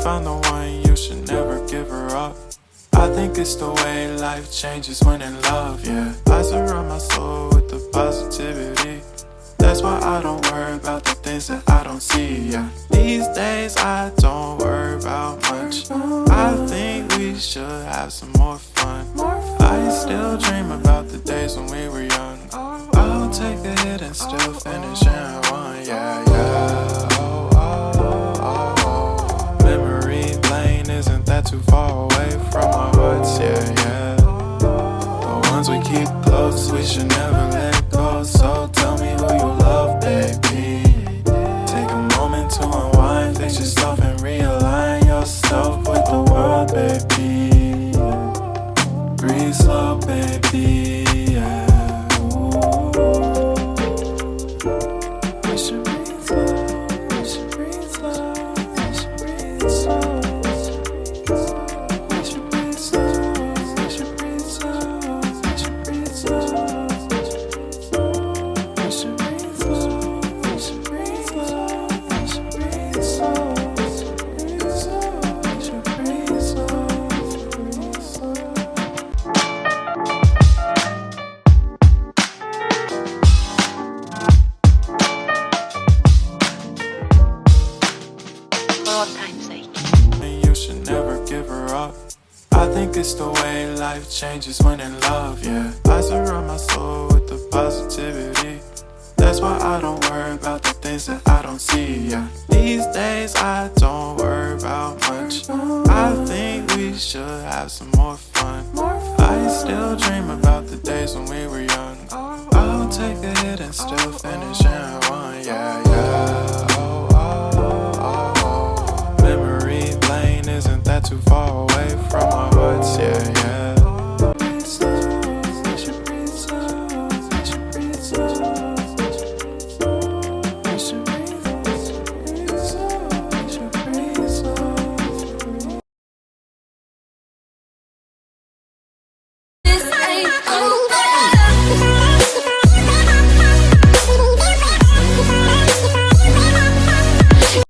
found the one, you should never give her up. I think it's the way life changes when in love, yeah. I surround my soul with the positivity. That's why I don't worry about the things that I don't see, yeah. These days I don't worry about much. I think we should have some more fun. I still dream about the days when we were young. I'll take a hit and still finish in one, yeah, yeah. Oh, oh, oh, oh. Memory lane, isn't that too far away from our hearts, yeah, yeah. The ones we keep close, we should never let go. So tell me who you love, baby. Take a moment to unwind, fix yourself and realign yourself with the world, baby. Breathe slow, baby, yeah. We should breathe slow, we should breathe slow, we should breathe slow. We should breathe slow, we should breathe slow, we should breathe slow. We should breathe slow, we should breathe slow, we should breathe slow. We should breathe slow, breathe slow. For all time's sake. And you should never give her up. I think it's the way life changes when in love, yeah. I surround my soul with the positivity. That's why I don't worry about the things that I don't see, yeah. These days I don't worry about much. I think we should have some more fun. I still dream about the days when we were young. I'll take a hit and still finish in one, yeah, yeah. Oh, oh, oh, oh. Memory lane, isn't that too far away from our hearts, yeah, yeah.